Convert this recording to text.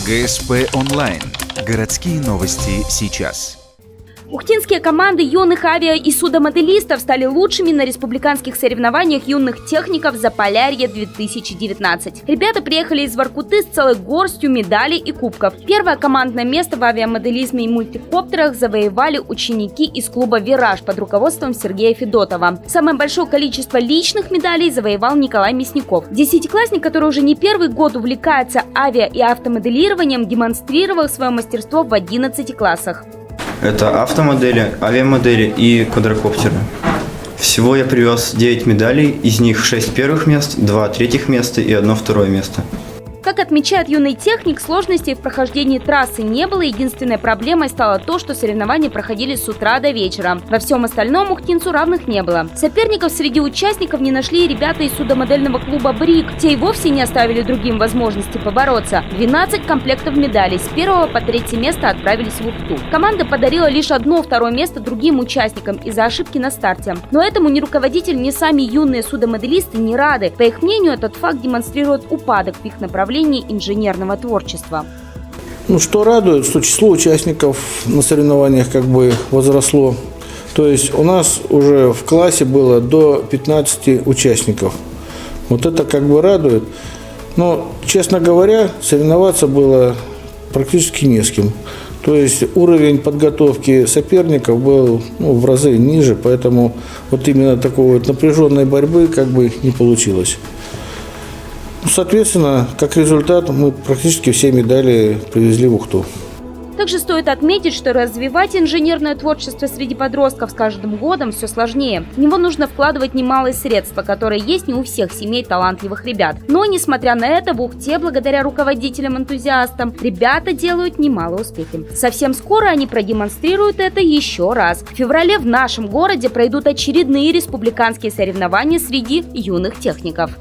ГСП онлайн. Городские новости сейчас. Ухтинские команды юных авиа- и судомоделистов стали лучшими на республиканских соревнованиях юных техников «Заполярье-2019». Ребята приехали из Воркуты с целой горстью медалей и кубков. Первое командное место в авиамоделизме и мультикоптерах завоевали ученики из клуба «Вираж» под руководством Сергея Федотова. Самое большое количество личных медалей завоевал Николай Мясников. Десятиклассник, который уже не первый год увлекается авиа- и автомоделированием, демонстрировал свое мастерство в 11 классах. Это автомодели, авиамодели и квадрокоптеры. Всего я привез 9 медалей, из них 6 первых мест, 2 третьих места и 1 второе место. Как отмечает юный техник, сложностей в прохождении трассы не было. Единственной проблемой стало то, что соревнования проходили с утра до вечера. Во всем остальном ухтинцу равных не было. Соперников среди участников не нашли и ребята из судомодельного клуба «Брик». Те и вовсе не оставили другим возможности побороться. 12 комплектов медалей с 1 по 3 место отправились в Ухту. Команда подарила лишь 1 второе место другим участникам из-за ошибки на старте. Но этому ни руководитель, ни сами юные судомоделисты не рады. По их мнению, этот факт демонстрирует упадок в их направлении инженерного творчества. Что радует, что число участников на соревнованиях возросло. То есть у нас уже в классе было до 15 участников. Вот это радует. Но, честно говоря, соревноваться было практически не с кем. То есть уровень подготовки соперников был в разы ниже, поэтому вот именно такой напряженной борьбы не получилось. Соответственно, как результат, мы практически все медали привезли в Ухту. Также стоит отметить, что развивать инженерное творчество среди подростков с каждым годом все сложнее. В него нужно вкладывать немалые средства, которые есть не у всех семей талантливых ребят. Но, несмотря на это, в Ухте, благодаря руководителям-энтузиастам, ребята делают немалые успехи. Совсем скоро они продемонстрируют это еще раз. В феврале в нашем городе пройдут очередные республиканские соревнования среди юных техников.